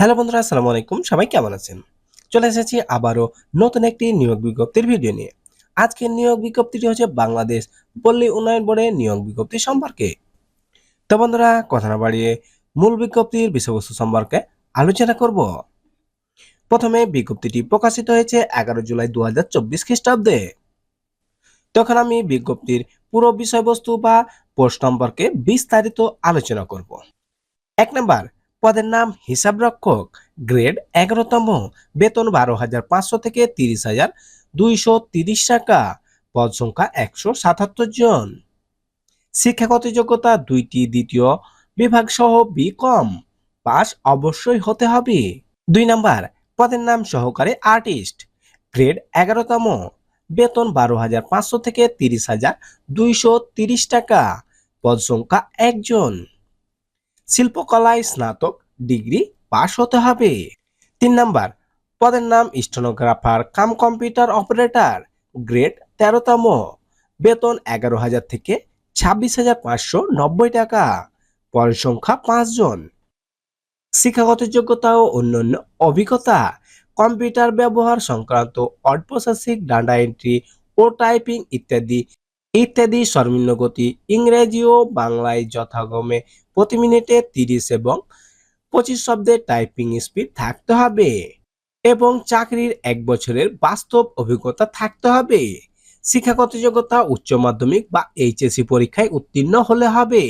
Hello বন্ধুরা, আসসালামু আলাইকুম। সবাই কেমন আছেন? চলে এসেছি আবারও নতুন একটি নিয়োগ বিজ্ঞপ্তির ভিডিও নিয়ে। আজকের নিয়োগ বিজ্ঞপ্তিটি হচ্ছে বাংলাদেশ পল্লী উন্নয়ন বোর্ডের নিয়োগ বিজ্ঞপ্তি সম্পর্কে। তো বন্ধুরা, কথা না বাড়িয়ে মূল বিজ্ঞপ্তির বিষয়বস্তু সম্পর্কে আলোচনা করব। প্রথমে বিজ্ঞপ্তিটি প্রকাশিত হয়েছে 11 জুলাই 2024 খ্রিস্টাব্দে। তখন আমি বিজ্ঞপ্তির পুরো বিষয়বস্তু বা পোস্ট সম্পর্কে বিস্তারিত আলোচনা করব। ১ নাম্বার, পদের নাম হিসাবরক্ষক, গ্রেড 11তম, বেতন 12,500 থেকে 30,230 টাকা, পদ সংখ্যা 177 জন। শিক্ষাগত যোগ্যতা 2টি দ্বিতীয় বিভাগ সহ বি.কম পাস অবশ্যই হতে হবে। ২ নাম্বার, পদের নাম সহকারী আর্টিস্ট, গ্রেড 11তম, বেতন 12,500 থেকে 30,230 টাকা, পদ সংখ্যা 1 জন। শিল্পকলায় স্নাতক ডিগ্রি পাশ হতে হবে। ৩ নাম্বার, পদের নাম stenographer cum computer operator, grade 13তম, বেতন 11,000 থেকে 26,590 টাকা, পদের সংখ্যা 5 জন। শিক্ষাগত যোগ্যতা ও অন্যান্য অভিজ্ঞতা, কম্পিউটার ব্যবহার সংক্রান্ত ওয়ার্ড প্রসেসিং, ডাটা এন্ট্রি ও টাইপিং ইত্যাদি ইত্যাদি সর্বনিম্ন গতি ইংরেজি ও বাংলায় যথাক্রমে প্রতি মিনিটে 30 এবং 25 শব্দের টাইপিং স্পিড থাকতে হবে এবং চাকরির 1 বছরের বাস্তব অভিজ্ঞতা থাকতে হবে। শিক্ষাগত যোগ্যতা উচ্চ মাধ্যমিক বা এইচএসসি পরীক্ষায় উত্তীর্ণ হলে হবে।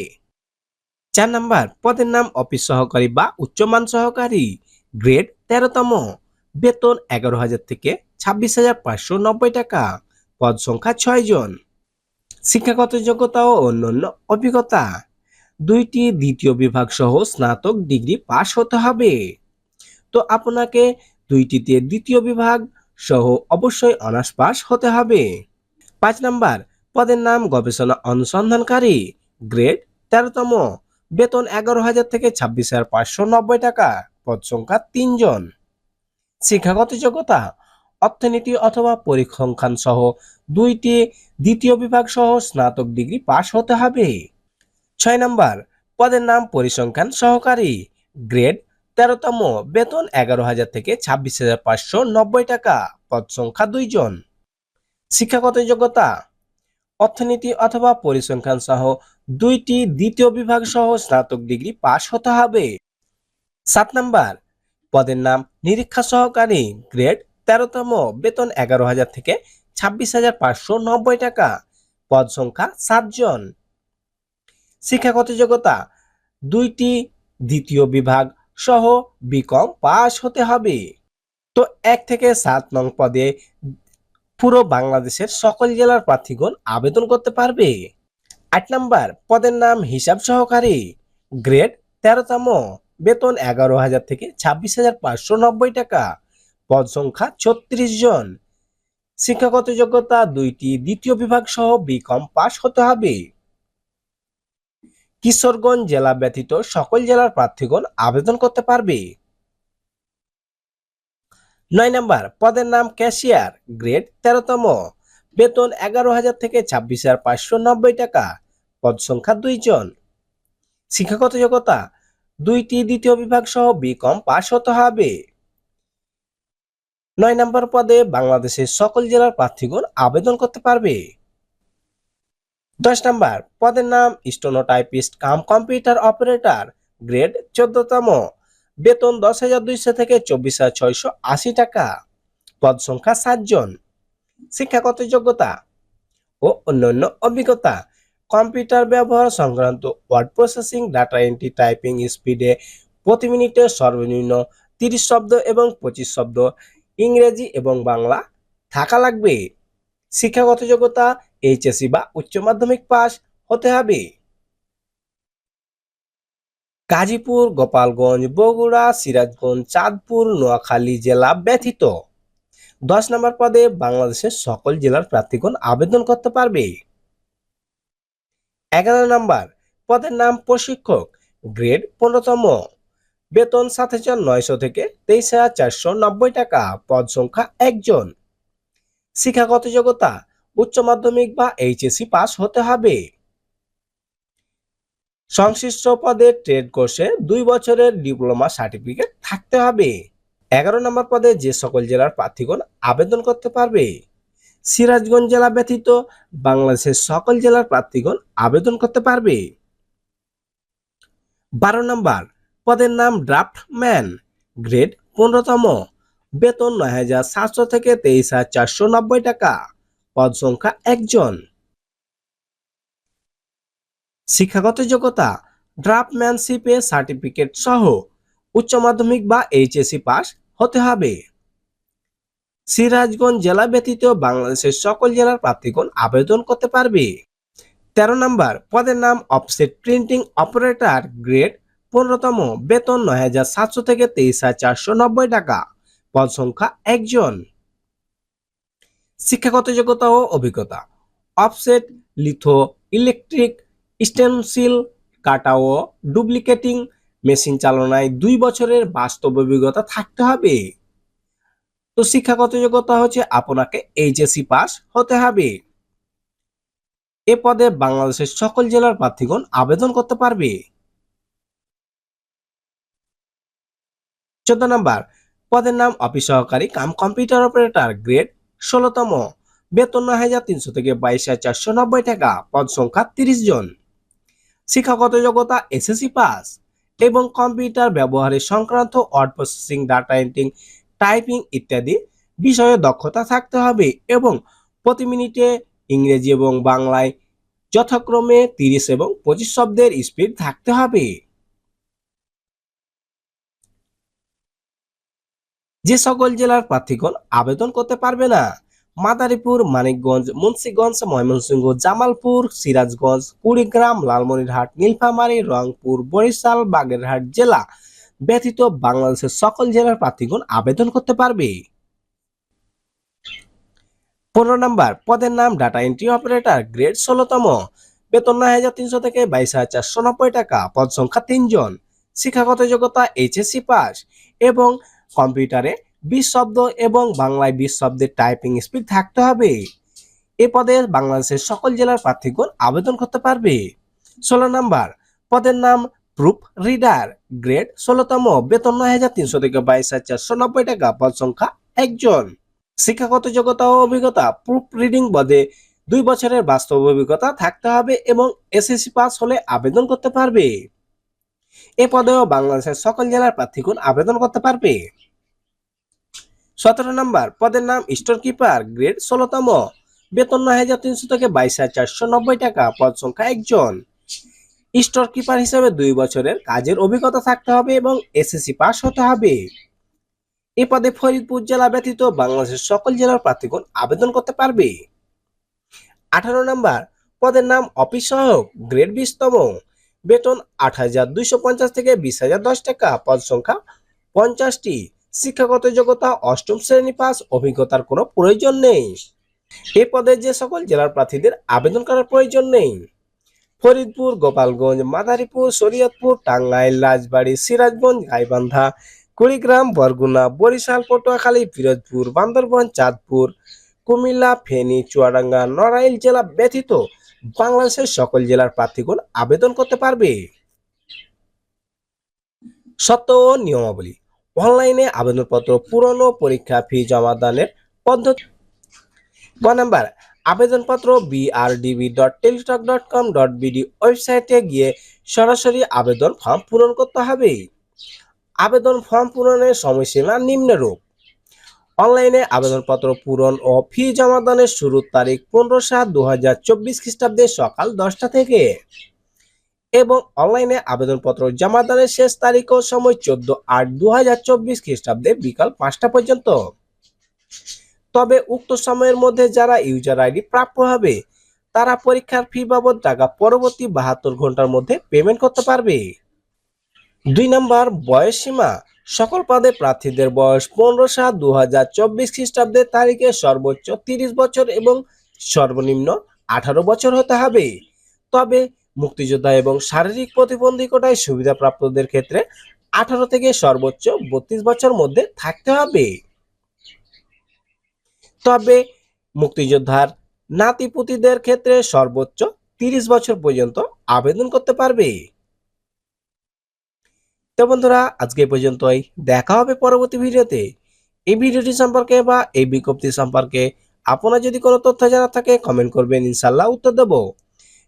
৪ নাম্বার, পদের নাম অফিস সহকারী বা উচ্চমান সহকারী, গ্রেড 13তম, বেতন 11,000 থেকে 26,590 টাকা, পদ সংখ্যা 6 জন। শিক্ষাগত যোগ্যতা ও অন্যান্য অভিজ্ঞতা, 2টি দ্বিতীয় বিভাগ সহ স্নাতক ডিগ্রি পাশ হতে হবে। তো আপনাকে 2টিতে দ্বিতীয় বিভাগ সহ অবশ্যই অনার্স পাস হতে হবে। ৫ নাম্বার, পদের নাম গবেষণা অনুসন্ধানকারী, গ্রেড 13তম, বেতন 11,000 থেকে 26,590 টাকা, পদ সংখ্যা 3 জন। শিক্ষাগত যোগ্যতা অর্থনীতি অথবা পরিসংখ্যান সহ 2টি দ্বিতীয় বিভাগ সহ স্নাতক ডিগ্রি পাশ হতে হবে। ৬ নাম্বার, পদের নাম পরিসংখ্যান সহকারী, গ্রেড 13তম, বেতন 11,000 থেকে 26,590 টাকা, পদ সংখ্যা 2 জন। শিক্ষাগত যোগ্যতা অর্থনীতি অথবা পরিসংখ্যান সহ 2টি দ্বিতীয় বিভাগ সহ স্নাতক ডিগ্রি পাশ হতে হবে। ৭ নাম্বার, পদের নাম নিরীক্ষা সহকারী, গ্রেড 13তম, বেতন 11,000 থেকে 26,590 টাকা, পদ সংখ্যা 7 জন। শিক্ষাগত যোগ্যতা 2টি দ্বিতীয় বিভাগ সহ বি.কম পাস হতে হবে। তো 1 থেকে 7 নং পদে পুরো বাংলাদেশের সকল জেলার প্রার্থীগণ আবেদন করতে পারবে। ৮ নাম্বার, পদের নাম হিসাব সহকারী, গ্রেড 13তম, বেতন 11,000 থেকে 26,590 টাকা, পদ সংখ্যা 36 জন। শিক্ষাগত যোগ্যতা 2টি দ্বিতীয় বিভাগ সহ বি.কম পাস হতে হবে। কিশোরগঞ্জ জেলা ব্যতীত সকল জেলার প্রার্থীগণ আবেদন করতে পারবে। ৯ নাম্বার, পদের নাম ক্যাশিয়ার, গ্রেড 13তম, বেতন 11,000 থেকে 26,590 টাকা, পদ সংখ্যা 2 জন। শিক্ষাগত যোগ্যতা 2টি দ্বিতীয় বিভাগ সহ বি.কম পাস হতে হবে। ৯ নাম্বার পদে বাংলাদেশের সকল জেলার প্রার্থীগণ আবেদন করতে পারবে। ১০ নাম্বার, পদের নাম stenotypist cum computer operator, grade 14তম, বেতন 10,200 থেকে 24,680 টাকা, পদ সংখ্যা 7 জন। শিক্ষাগত যোগ্যতা ও অন্যান্য অভিজ্ঞতা, কম্পিউটার ব্যবহার সংক্রান্ত word processing, data entry, typing স্পিডে প্রতি মিনিটে সর্বনিম্ন 30 শব্দ এবং 25 শব্দ ইংরেজি এবং বাংলা থাকা লাগবে। শিক্ষাগত যোগ্যতা এইচএসসি বা উচ্চ মাধ্যমিক পাস হতে হবে। গাজীপুর, গোপালগঞ্জ, বগুড়া, সিরাজগঞ্জ, চাঁদপুর, নোয়াখালী জেলা ব্যতীত ১০ নম্বর পদে বাংলাদেশের সকল জেলার প্রার্থীগণ আবেদন করতে পারবে। ১১ নম্বর, পদের নাম প্রশিক্ষক, গ্রেড 15তম, বেতন ৭,৯০০ থেকে ২৩,৪৯০ টাকা, পদ সংখ্যা ১ জন। শিক্ষাগত যোগ্যতা উচ্চ মাধ্যমিক বা এইচএসসি পাস হতে হবে। সংশ্লিষ্ট পদে ট্রেড কোর্সে 2 বছরের ডিপ্লোমা সার্টিফিকেট থাকতে হবে। 11 নম্বর পদে যে সকল জেলার প্রার্থীগণ আবেদন করতে পারবে। সিরাজগঞ্জ জেলা ব্যতীত বাংলাদেশের সকল জেলার প্রার্থীগণ আবেদন করতে পারবে। 12 নম্বর পদের নাম ড্রাফটম্যান, গ্রেড 15তম, বেতন 9,700 থেকে 23,490 টাকা, পদ সংখ্যা 1 জন। শিক্ষাগত যোগ্যতা ড্রাফটম্যানশিপে সার্টিফিকেট সহ উচ্চ মাধ্যমিক বা এইচএসসি পাস হতে হবে। সিরাজগঞ্জ জেলা ব্যতীত বাংলাদেশের সকল জেলার প্রার্থীগণ আবেদন করতে পারবে। 13 নম্বর পদের নাম অফসেট প্রিন্টিং অপারেটর, গ্রেড 15তম, বেতন 9,700 থেকে 23,490 টাকা, পদ সংখ্যা 1 জন। শিক্ষাগত যোগ্যতা ও অভিজ্ঞতা অফসেট লিথো ইলেকট্রিক স্টেনসিল কাটা ও ডুপ্লিকেটিং মেশিন চালনায় 2 বছরের বাস্তব অভিজ্ঞতা থাকতে হবে। তো শিক্ষাগত যোগ্যতা হচ্ছে আপনাকে এইচএসসি পাস হতে হবে। এ পদে বাংলাদেশের সকল জেলার প্রার্থীগণ আবেদন করতে পারবে। 14 নম্বর পদের নাম অফিস সহকারী কাম কম্পিউটার অপারেটর, গ্রেড 16তম, বেতন 9,300 থেকে 22,490 টাকা, পদ সংখ্যা 30 জন। শিক্ষাগত যোগ্যতা এসএসসি পাস এবং কম্পিউটার ব্যবহারের সংক্রান্ত word processing, data entry, typing ইত্যাদি বিষয়ে দক্ষতা থাকতে হবে এবং প্রতি মিনিটে ইংরেজি এবং বাংলায় যথাক্রমে 30 এবং 25 শব্দের স্পিড থাকতে হবে। যে সকল জেলার প্রার্থীগণ আবেদন করতে পারবে না: মাদারীপুর, মানিকগঞ্জ, মুন্সিগঞ্জ, ময়মনসিংহ, জামালপুর, সিরাজগঞ্জ, কুড়িগ্রাম, লালমনিরহাট, নীলফামারী, রংপুর, বরিশাল, বাগেরহাট জেলা ব্যতীত বাংলাদেশের সকল জেলার প্রার্থীগণ আবেদন করতে পারবে। 15 নম্বর পদের নাম ডাটা এন্ট্রি অপারেটর, গ্রেড 16তম, বেতন 9,300 থেকে 22,490 টাকা, পদ সংখ্যা 3 জন। শিক্ষাগত যোগ্যতা এইচএসসি পাস এবং কম্পিউটারে 20 শব্দ এবং বাংলায় 20 শব্দের টাইপিং স্পিড থাকতে হবে। এ পদে বাংলাদেশের সকল জেলার প্রার্থীগণ আবেদন করতে পারবে। 16 নম্বর পদের নাম প্রুফ রিডার, গ্রেড 16তম, বেতন 9,300 থেকে 22,490 টাকা, পদ সংখ্যা 1 জন। শিক্ষাগত যোগ্যতা ও অভিজ্ঞতা প্রুফ রিডিং পদে 2 বছরের বাস্তব অভিজ্ঞতা থাকতে হবে এবং এসএসসি পাস হলে আবেদন করতে পারবে। এ পদেও বাংলাদেশের সকল জেলার প্রার্থীগণ আবেদন করতে পারবে। 17 নম্বর পদের নাম স্টোর কিপার, গ্রেড 16তম, বেতন 9,300 থেকে 22,490 টাকা, পদ সংখ্যা 1 জন। স্টোর কিপার হিসেবে 2 বছরের কাজের অভিজ্ঞতা থাকতে হবে এবং এসএসসি পাস হতে হবে। এ পদে ফরিদপুর জেলা ব্যতীত বাংলাদেশের সকল জেলার প্রার্থীগণ আবেদন করতে পারবে। 18 নম্বর পদের নাম অফিস সহায়ক, গ্রেড 20তম, বেতন 8,250 থেকে 20,010 টাকা, পদ সংখ্যা 50টি। শিক্ষাগত যোগ্যতা অষ্টম শ্রেণী পাস, অভিজ্ঞতার কোনো প্রয়োজন নেই। এ পদে যে সকল জেলার প্রার্থীদের আবেদন করার প্রয়োজন নেই: ফরিদপুর, গোপালগঞ্জ, মাদারীপুর, শরীয়তপুর, টাঙ্গাইল, রাজবাড়ী, সিরাজগঞ্জ, গাইবান্ধা, কুড়িগ্রাম, বরগুনা, বরিশাল, পটুয়াখালী, পিরোজপুর, বান্দরবান, চাঁদপুর, কুমিল্লা, ফেনী, চুয়াডাঙ্গা, নড়াইল জেলা ব্যতীত বাংলাদেশের সকল জেলার প্রার্থীগণ আবেদন করতে পারবে। শর্ত ও নিয়মাবলী অনলাইনে আবেদনপত্র পূরণ ও পরীক্ষা ফি জমা দানের পদ্ধতি। 1 নাম্বার আবেদনপত্র brdb.teletalk.com.bd ওয়েবসাইটে গিয়ে সরাসরি আবেদন ফর্ম পূরণ করতে হবে। আবেদন ফর্ম পূরণের সময়সীমা নিম্নরূপ: অনলাইনে আবেদনপত্র পূরণ ও ফি জমা দানের শুরুর তারিখ 15/7/2024 খ্রিস্টাব্দে সকাল 10টা থেকে এবং অনলাইনে আবেদনপত্র জমা দানের শেষ তারিখ ও সময় 14/8/2024 খ্রিস্টাব্দে বিকাল 5টা পর্যন্ত। তবে উক্ত সময়ের মধ্যে যারা ইউজার আইডি প্রাপ্য হবে তারা পরীক্ষার ফি বাবদ টাকা পরবর্তী 72 ঘন্টার মধ্যে পেমেন্ট করতে পারবে। 2 নম্বর বয়স সীমা সকল পদে প্রার্থীদের বয়স 15/7/2024 খ্রিস্টাব্দের তারিখে সর্বোচ্চ 30 বছর এবং সর্বনিম্ন 18 বছর হতে হবে। তবে মুক্তিযোদ্ধা এবং শারীরিক প্রতিবন্ধকতায় সুবিধাপ্রাপ্তদের ক্ষেত্রে 18 থেকে সর্বোচ্চ 32 বছর মধ্যে থাকতে হবে। তবে মুক্তিযোদ্ধার নাতিপুতিদের ক্ষেত্রে সর্বোচ্চ 30 বছর পর্যন্ত আবেদন করতে পারবে। তো বন্ধুরা, আজকে এই পর্যন্তই। দেখা হবে পরবর্তী ভিডিওতে। এই ভিডিওটি সম্পর্কে বা এই বিজ্ঞপ্তি সম্পর্কে আপনার যদি কোনো তথ্য জানা থাকে কমেন্ট করবেন, ইনশাল্লাহ উত্তর দেব।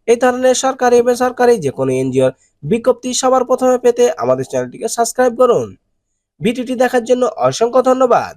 এই ধরনের সরকারি বেসরকারি যে কোনো এনজিওর বিজ্ঞপ্তি সবার প্রথমে পেতে আমাদের চ্যানেলটিকে সাবস্ক্রাইব করুন। ভিডিওটি দেখার জন্য অসংখ্য ধন্যবাদ।